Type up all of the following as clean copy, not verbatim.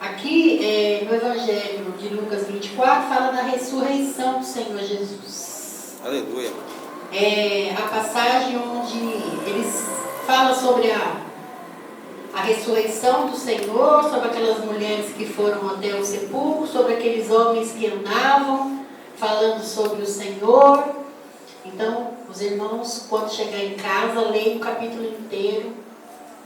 Aqui no Evangelho de Lucas 24 fala da ressurreição do Senhor Jesus. Aleluia. É a passagem onde eles falam sobre a ressurreição do Senhor, sobre aquelas mulheres que foram até o sepulcro, sobre aqueles homens que andavam falando sobre o Senhor. Então, os irmãos, quando chegar em casa, leiam o capítulo inteiro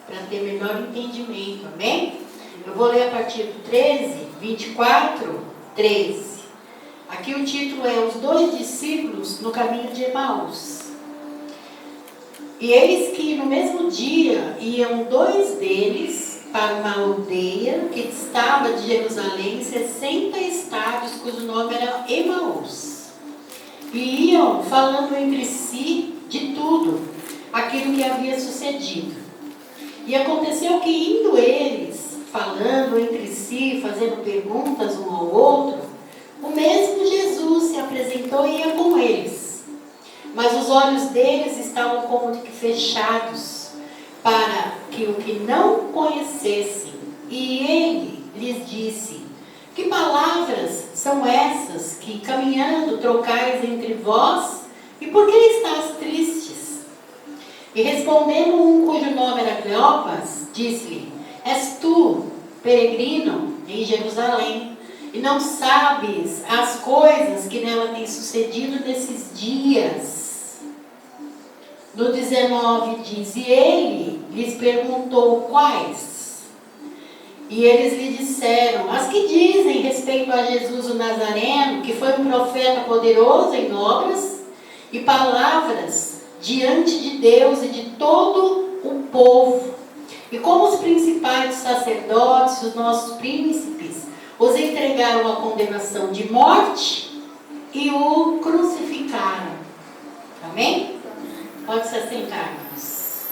para ter melhor entendimento, amém? Eu vou ler a partir do 13, 24, 13. Aqui o título é Os Dois Discípulos no Caminho de Emaús. E eis que no mesmo dia iam dois deles para uma aldeia que distava de Jerusalém 60 estádios, cujo nome era Emaús. E iam falando entre si de tudo aquilo que havia sucedido. E aconteceu que indo eles, falando entre si, fazendo perguntas um ao outro, o mesmo Jesus se apresentou e ia com eles. Mas os olhos deles estavam como que fechados, para que o que não conhecessem. E ele lhes disse: que palavras são essas que, caminhando, trocais entre vós? E por que estáis tristes? E respondendo um cujo nome era Cleopas, disse-lhe: és tu, peregrino, em Jerusalém, e não sabes as coisas que nela têm sucedido nesses dias? No 19 diz: e ele lhes perguntou quais? E eles lhe disseram: as que dizem respeito a Jesus o Nazareno, que foi um profeta poderoso em obras e palavras diante de Deus e de todo o povo. E como os principais sacerdotes, os nossos príncipes, os entregaram à condenação de morte e o crucificaram. Amém? Pode se assentar, irmãos.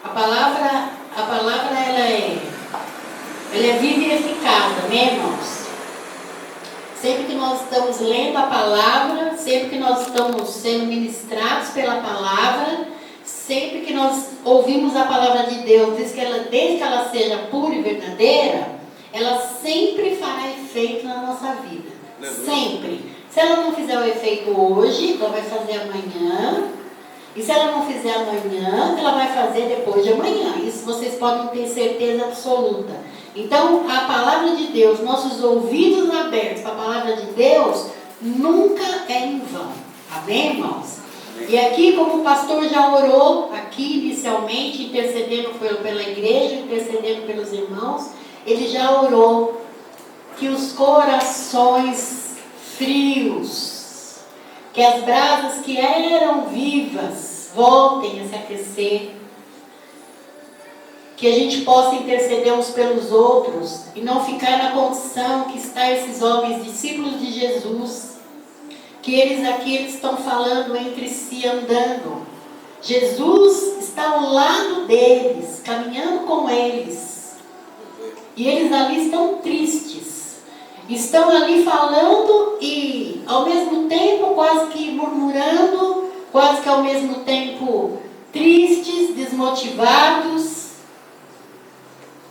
A palavra ela é viva e eficaz, amém, irmãos? Sempre que nós estamos lendo a palavra, sempre que nós estamos sendo ministrados pela palavra, sempre que nós ouvimos a palavra de Deus, desde que ela seja pura e verdadeira, ela sempre fará efeito na nossa vida. Sempre. Se ela não fizer o efeito hoje, ela vai fazer amanhã. E se ela não fizer amanhã, ela vai fazer depois de amanhã. Isso vocês podem ter certeza absoluta. Então, a palavra de Deus, nossos ouvidos abertos para a palavra de Deus, nunca é em vão. Amém, irmãos? E aqui, como o pastor já orou, aqui inicialmente, intercedendo pela igreja, intercedendo pelos irmãos, ele já orou que os corações frios, que as brasas que eram vivas voltem a se aquecer, que a gente possa interceder uns pelos outros e não ficar na condição que está esses homens, discípulos de Jesus, que eles estão falando entre si, andando. Jesus está ao lado deles, caminhando com eles, e eles ali estão tristes. Estão ali falando e ao mesmo tempo quase que murmurando, quase que ao mesmo tempo tristes, desmotivados.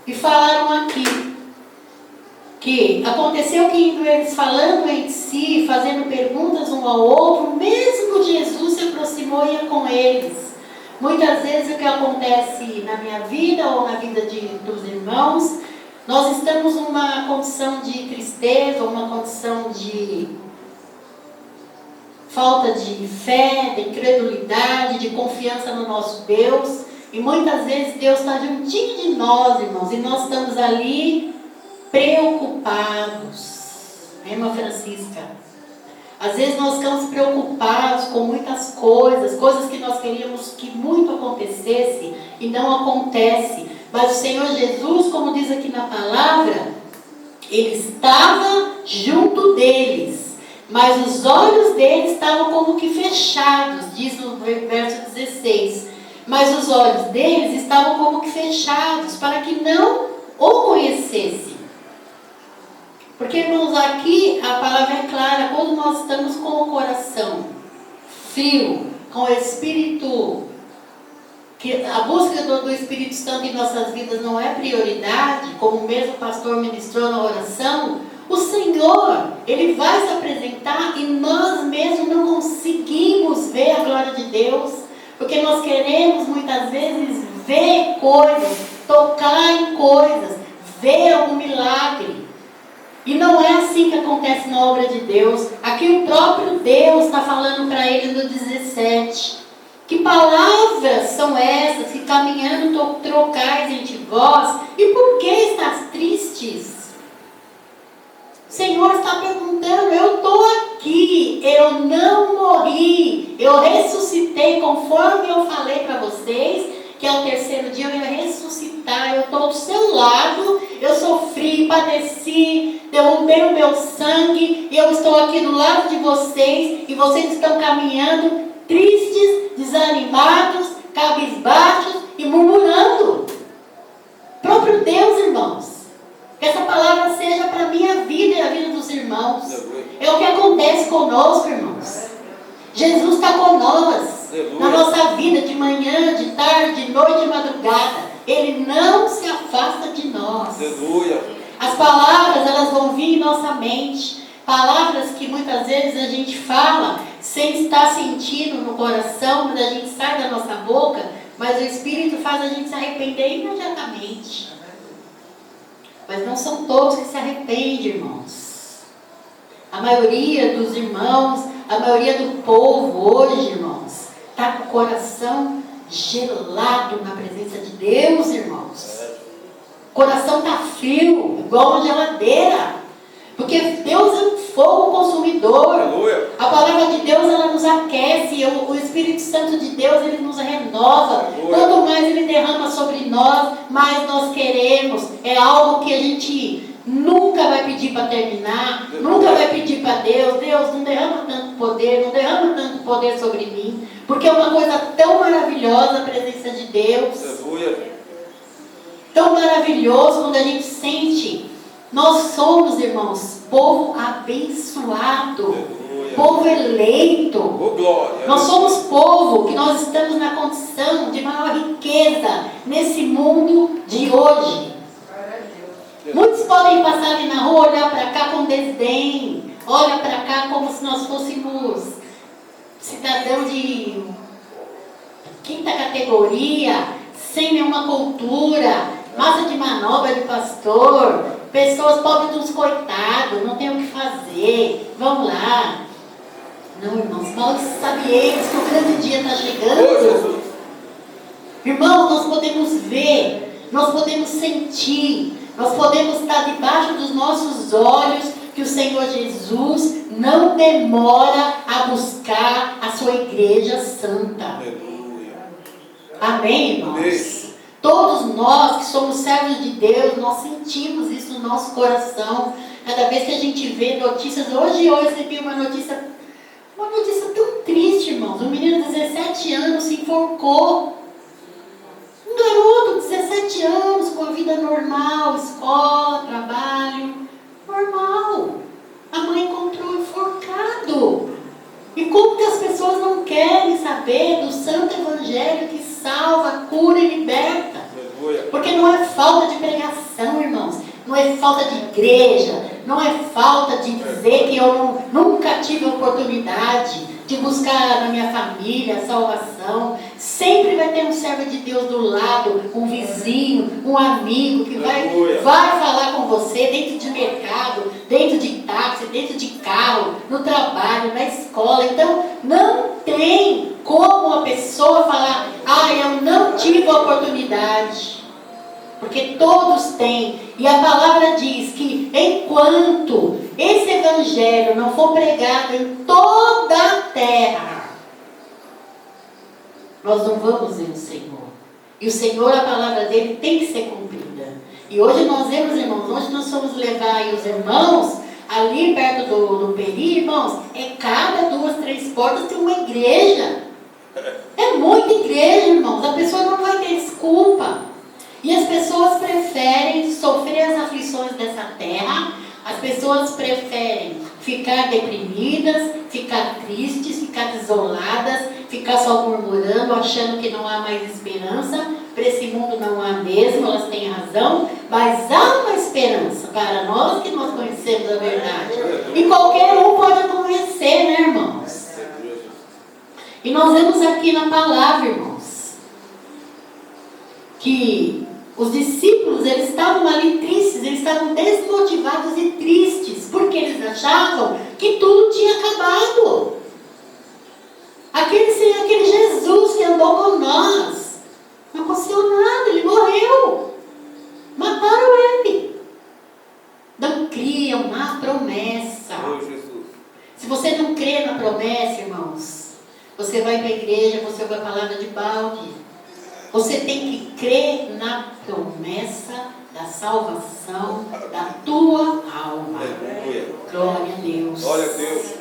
E falaram aqui que aconteceu que indo eles falando entre si, fazendo perguntas um ao outro, mesmo Jesus se aproximou e ia com eles. Muitas vezes o que acontece na minha vida ou na vida dos irmãos, nós estamos numa condição de tristeza, uma condição de falta de fé, de incredulidade, de confiança no nosso Deus. E muitas vezes Deus está juntinho de nós, irmãos, e nós estamos ali preocupados. Irmã Francisca? Às vezes nós ficamos preocupados com muitas coisas que nós queríamos que muito acontecesse e não acontece. Mas o Senhor Jesus, como diz aqui na palavra, Ele estava junto deles, mas os olhos deles estavam como que fechados, diz no verso 16. Mas os olhos deles estavam como que fechados, para que não o conhecessem. Porque, irmãos, aqui a palavra é clara, quando nós estamos com o coração frio, com o espírito que a busca do Espírito Santo em nossas vidas não é prioridade, como o mesmo pastor ministrou na oração, o Senhor, Ele vai se apresentar e nós mesmos não conseguimos ver a glória de Deus, porque nós queremos muitas vezes ver coisas, tocar em coisas, ver algum milagre. E não é assim que acontece na obra de Deus. Aqui o próprio Deus está falando para ele no 17. Que palavras são essas que caminhando trocais entre vós? E por que estás tristes? O Senhor está perguntando, eu estou aqui, eu não morri, eu ressuscitei conforme eu falei para vocês, que ao terceiro dia eu ia ressuscitar, eu estou do seu lado, eu sofri, padeci, derrubei o meu sangue, e eu estou aqui do lado de vocês, e vocês estão caminhando tristes, desanimados, cabisbaixos e murmurando. Próprio Deus, irmãos. Que essa palavra seja para a minha vida e a vida dos irmãos. É o que acontece conosco, irmãos. Jesus está com nós, na nossa vida, de manhã, de tarde, de noite, de madrugada. Ele não se afasta de nós. As palavras, elas vão vir em nossa mente. Palavras que muitas vezes a gente fala sem estar sentindo no coração, quando a gente sai da nossa boca, mas o Espírito faz a gente se arrepender imediatamente. Mas não são todos que se arrependem, irmãos. A maioria dos irmãos, a maioria do povo hoje, irmãos, está com o coração gelado na presença de Deus, irmãos. O coração está frio, igual uma geladeira. Porque Deus é um fogo consumidor. Aleluia. A palavra de Deus, ela nos aquece. O Espírito Santo de Deus, ele nos renova. Aleluia. Quanto mais ele derrama sobre nós, mais nós queremos. É algo que a gente nunca vai pedir para terminar. Aleluia. Nunca vai pedir para Deus. Deus, não derrama tanto poder, não derrama tanto poder sobre mim. Porque é uma coisa tão maravilhosa a presença de Deus. Aleluia. Tão maravilhoso quando a gente sente. Nós somos, irmãos, povo abençoado, aleluia. Povo eleito. Oh, glória. Nós somos povo que nós estamos na condição de maior riqueza nesse mundo de hoje. Muitos podem passar ali na rua, olhar para cá com desdém, olha para cá como se nós fôssemos cidadãos de quinta categoria, sem nenhuma cultura, massa de manobra de pastor. Pessoas pobres dos coitados, não tem o que fazer, vamos lá. Não, irmãos, mal sabieis que o grande dia está chegando. Irmãos, nós podemos ver, nós podemos sentir, nós podemos estar debaixo dos nossos olhos que o Senhor Jesus não demora a buscar a sua igreja santa. Aleluia. Amém, irmãos? Amém. Todos nós que somos servos de Deus, nós sentimos isso no nosso coração. Cada vez que a gente vê notícias, hoje eu recebi uma notícia tão triste, irmãos. Um menino de 17 anos se enforcou. Um garoto de 17 anos com a vida normal, escola, trabalho, normal. A mãe encontrou enforcado. E como que as pessoas não querem saber do santo evangelho que salva, cura e liberta? Porque não é falta de pregação, irmãos. Não é falta de igreja. Não é falta de dizer que eu nunca tive oportunidade de buscar na minha família a salvação. Sempre vai ter um servo de Deus do lado, um vizinho, um amigo que vai falar com você dentro de mercado, dentro de táxi, dentro de carro, no trabalho, na escola. Então, não tem como a pessoa falar, eu não tive a oportunidade. Porque todos têm. E a palavra diz que enquanto esse evangelho não for pregado em toda a terra, nós não vamos ver o Senhor. E o Senhor, a palavra dele tem que ser cumprida. E hoje nós vemos, irmãos, onde nós fomos levar aí os irmãos, ali perto do Peri, irmãos, cada 2, 3 portas tem uma igreja. É muita igreja, irmãos. A pessoa não vai ter desculpa. E as pessoas preferem sofrer as aflições dessa terra, as pessoas preferem ficar deprimidas, ficar tristes, ficar desoladas, ficar só murmurando, achando que não há mais esperança. Para esse mundo não há mesmo, elas têm razão, mas há uma esperança para nós que nós conhecemos a verdade. E qualquer um pode conhecer, né, irmãos? E nós vemos aqui na palavra, irmãos, que os discípulos, eles estavam ali tristes, eles estavam desmotivados e tristes, porque eles achavam que tudo tinha acabado. Aquele Jesus que andou com nós, não aconteceu nada, ele morreu. Mataram ele. Não criam na promessa. Se você não crê na promessa, irmãos, você vai para a igreja, você ouve a palavra de balde. Você tem que crer na promessa da salvação da tua alma. Glória a Deus. Glória a Deus.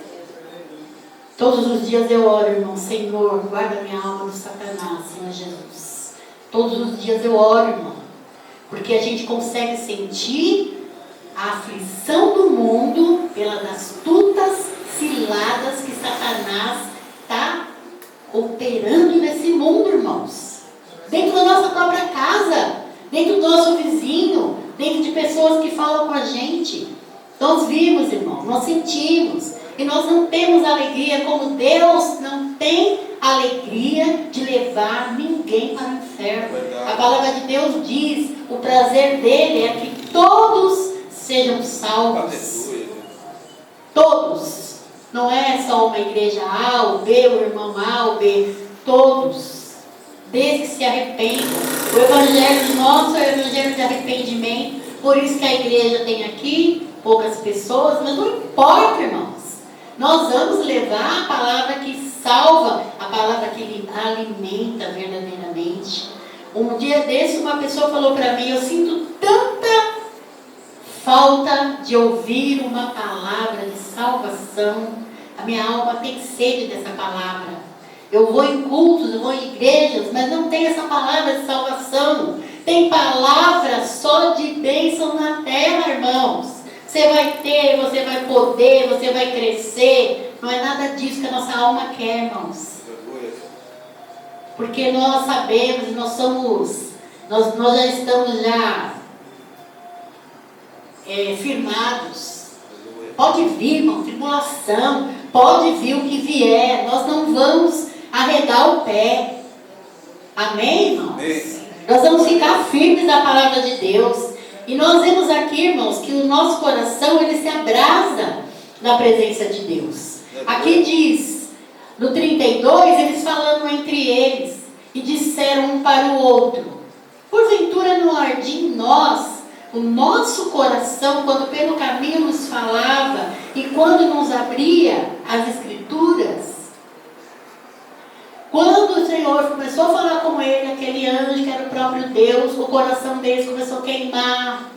Todos os dias eu oro, irmão, Senhor, guarda minha alma do Satanás, Senhor Jesus. Todos os dias eu oro, irmão, porque a gente consegue sentir a aflição do mundo pelas astutas ciladas que Satanás está operando nesse mundo, irmãos. Dentro da nossa própria casa, dentro do nosso vizinho, dentro de pessoas que falam com a gente. Nós vimos, irmão, nós sentimos. E nós não temos alegria como Deus não tem alegria de levar ninguém para o inferno. A palavra de Deus diz, o prazer dele é que todos sejam salvos. Todos. Não é só uma igreja A ou B, o irmão A ou B. Todos. Desde que se arrependam. O evangelho nosso é o evangelho de arrependimento. Por isso que a igreja tem aqui poucas pessoas, mas não importa, irmãos. Nós vamos levar a palavra que salva, a palavra que alimenta verdadeiramente. Um dia desse uma pessoa falou para mim, eu sinto tanta falta de ouvir uma palavra de salvação. A minha alma tem sede dessa palavra. Eu vou em cultos, eu vou em igrejas, mas não tem essa palavra de salvação. Tem palavra só de bênção na terra, irmãos. Você vai ter, você vai poder, você vai crescer. Não é nada disso que a nossa alma quer, irmãos. Porque nós sabemos, nós já estamos firmados. Pode vir, irmão, tribulação, pode vir o que vier. Nós não vamos arredar o pé. Amém, irmãos? Amém. Nós vamos ficar firmes na palavra de Deus. E nós vemos aqui, irmãos, que o nosso coração, ele se abrasa na presença de Deus. Aqui diz, no 32, eles falando entre eles, e disseram um para o outro, porventura não ardia em nós o nosso coração, quando pelo caminho nos falava, e quando nos abria as Escrituras? Quando o Senhor começou a falar com ele, aquele anjo que era o próprio Deus, o coração deles começou a queimar.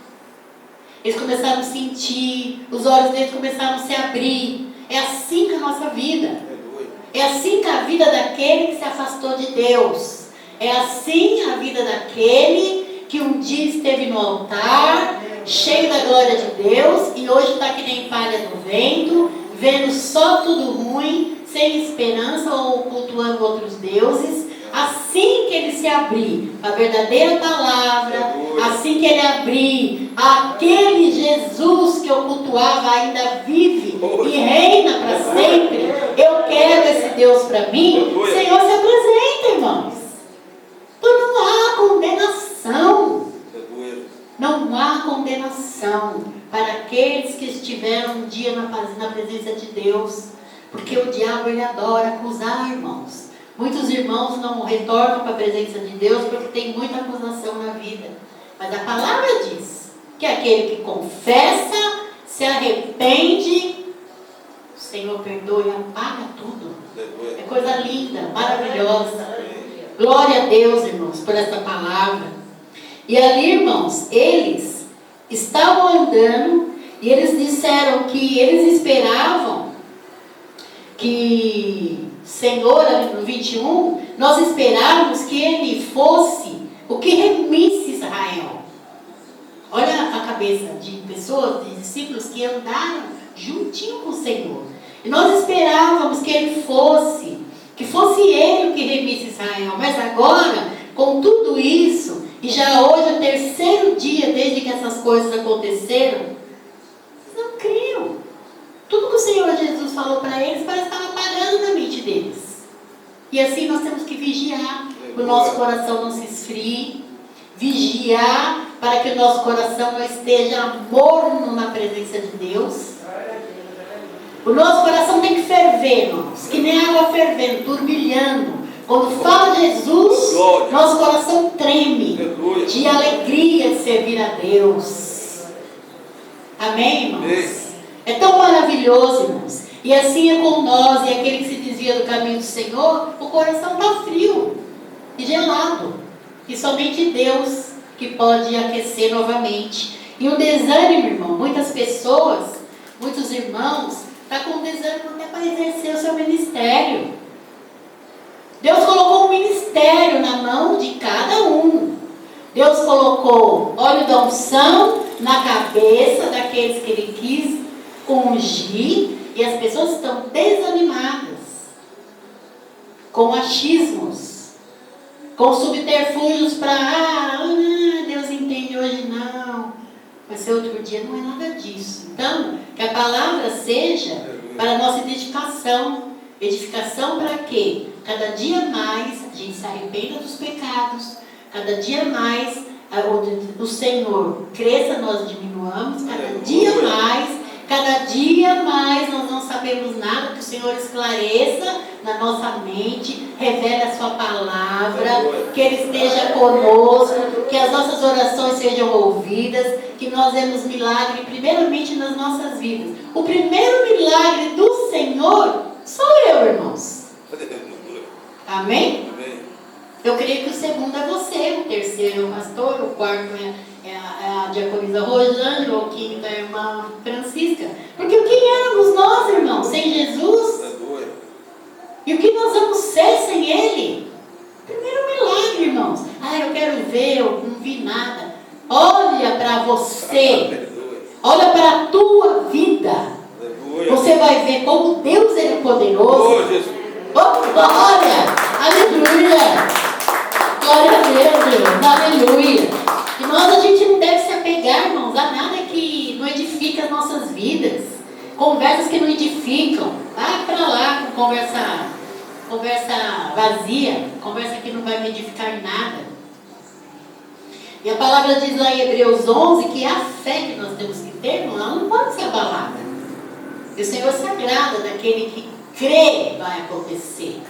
Eles começaram a sentir, os olhos deles começaram a se abrir. É assim que a nossa vida. É assim que a vida daquele que se afastou de Deus. É assim a vida daquele que um dia esteve no altar, cheio da glória de Deus, e hoje está que nem palha do vento, vendo só tudo ruim, sem esperança ou cultuando outros deuses. Assim que ele se abrir a verdadeira palavra, assim que ele abrir aquele Jesus que eu cultuava ainda vive e reina para sempre, eu quero esse Deus para mim. O Senhor se apresenta, irmãos. Então não há condenação. Não há condenação para aqueles que estiveram um dia na presença de Deus. Porque o diabo, ele adora acusar, irmãos. Muitos irmãos não retornam para a presença de Deus porque tem muita acusação na vida. Mas a palavra diz que aquele que confessa, se arrepende, o Senhor perdoa e apaga tudo. É coisa linda, maravilhosa. Glória a Deus, irmãos, por essa palavra. E ali, irmãos, eles estavam andando e eles disseram que eles esperavam que, Senhor, no 21, nós esperávamos que ele fosse o que remisse Israel. Olha a cabeça de pessoas, de discípulos que andaram juntinho com o Senhor. E nós esperávamos que ele fosse, que fosse ele o que remisse Israel. Mas agora, com tudo isso, e já hoje é o terceiro dia desde que essas coisas aconteceram, eles não criam. Tudo que o Senhor Jesus falou para eles parece que estava apagando na mente deles. E assim nós temos que vigiar, para o nosso coração não se esfrie, vigiar para que o nosso coração não esteja morno na presença de Deus. O nosso coração tem que ferver, irmãos, que nem água fervendo, turbilhando. Quando fala Jesus, nosso coração treme de alegria de servir a Deus. Amém, irmãos? É tão maravilhoso, irmãos. E assim é com nós, e aquele que se desvia do caminho do Senhor, o coração está frio e gelado. E somente Deus que pode aquecer novamente. E o desânimo, irmão, muitas pessoas, muitos irmãos, está com desânimo até para exercer o seu ministério. Deus colocou um ministério na mão de cada um. Deus colocou óleo da unção na cabeça daqueles que Ele quis ungir, e as pessoas estão desanimadas, com achismos, com subterfúgios para, Deus entende hoje não, vai ser outro dia, não é nada disso. Então, que a palavra seja para a nossa edificação. Edificação para quê? Cada dia mais a gente se arrependa dos pecados, cada dia mais o Senhor cresça, nós diminuamos, cada dia mais nós não sabemos nada, que o Senhor esclareça na nossa mente, revele a sua palavra, que Ele esteja conosco, que as nossas orações sejam ouvidas, que nós vemos milagre primeiramente nas nossas vidas. O primeiro milagre do Senhor sou eu, irmãos. Amém? Eu creio que o segundo é você, o terceiro é o pastor, o quarto é a diaconisa Rosângela, o quinto é a irmã Francisca. Porque quem éramos nós, irmãos, sem Jesus? E o que nós vamos ser sem Ele? Primeiro milagre, irmãos. Eu quero ver, eu não vi nada. Olha para você, olha para a tua vida. Você vai ver como Deus é poderoso. Glória! Aleluia! Glória a Deus, aleluia! E a gente não deve se apegar, irmãos, a nada que não edifica as nossas vidas. Conversas que não edificam. Vai para lá com conversa vazia, conversa que não vai me edificar em nada. E a palavra diz lá em Hebreus 11 que a fé que nós temos que ter, irmão, ela não pode ser abalada. E o Senhor se agrada daquele que crê vai acontecer.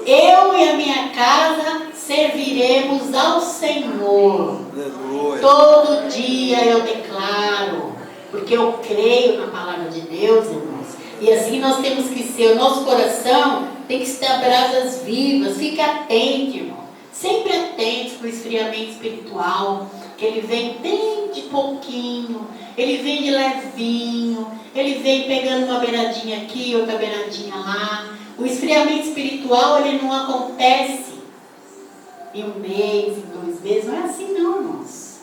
Eu e a minha casa serviremos ao Senhor. Aleluia. Todo dia eu declaro, porque eu creio na palavra de Deus, irmãos. E assim nós temos que ser. O nosso coração tem que estar brasas vivas. Fique atento, irmão. Sempre atento para o esfriamento espiritual, que ele vem bem de pouquinho, ele vem de levinho, ele vem pegando uma beiradinha aqui, outra beiradinha lá. O esfriamento espiritual, ele não acontece em um mês, em 2 meses, não é assim não, irmãos.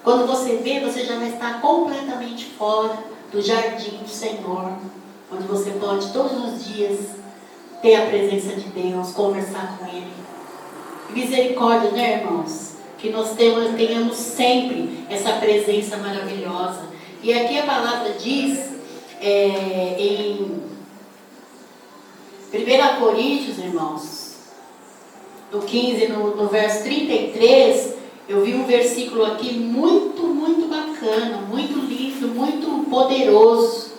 Quando você vê, você já vai estar completamente fora do jardim do Senhor, onde você pode todos os dias ter a presença de Deus, conversar com Ele. Misericórdia, né, irmãos? Que nós tenhamos sempre essa presença maravilhosa. E aqui a palavra diz, em 1 Coríntios, irmãos, no 15, no verso 33, eu vi um versículo aqui muito, muito bacana, muito lindo, muito poderoso,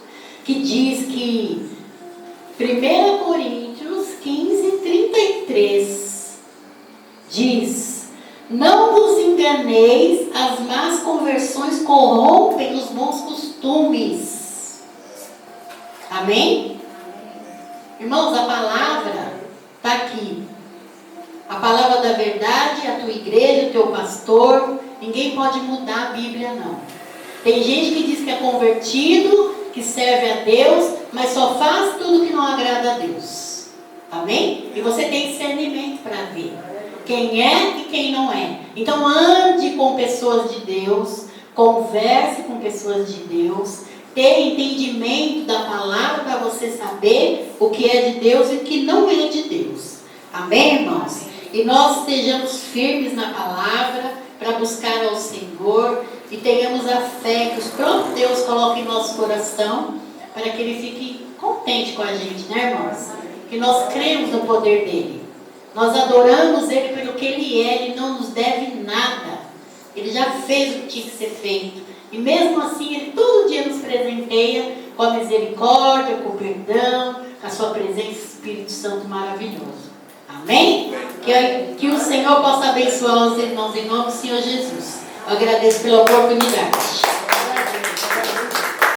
que diz que 1 Coríntios 15, 33 diz: não vos enganeis, as más conversões corrompem os bons costumes. Amém? Irmãos, a palavra está aqui. A palavra da verdade, a tua igreja, o teu pastor. Ninguém pode mudar a Bíblia, não. Tem gente que diz que é convertido, que serve a Deus, mas só faz tudo que não agrada a Deus. Amém? E você tem discernimento para ver quem é e quem não é. Então ande com pessoas de Deus, converse com pessoas de Deus, ter entendimento da palavra para você saber o que é de Deus e o que não é de Deus. Amém, irmãos? E nós estejamos firmes na palavra para buscar ao Senhor e tenhamos a fé que o próprio Deus coloca em nosso coração para que Ele fique contente com a gente, né, irmãos? Que nós cremos no poder dEle. Nós adoramos Ele pelo que Ele é, Ele não nos deve nada. Ele já fez o que tinha que ser feito. E mesmo assim, Ele todo dia nos presenteia com a misericórdia, com o perdão, com a sua presença, Espírito Santo maravilhoso. Amém? Que o Senhor possa abençoar os irmãos em nome do Senhor Jesus. Eu agradeço pela oportunidade.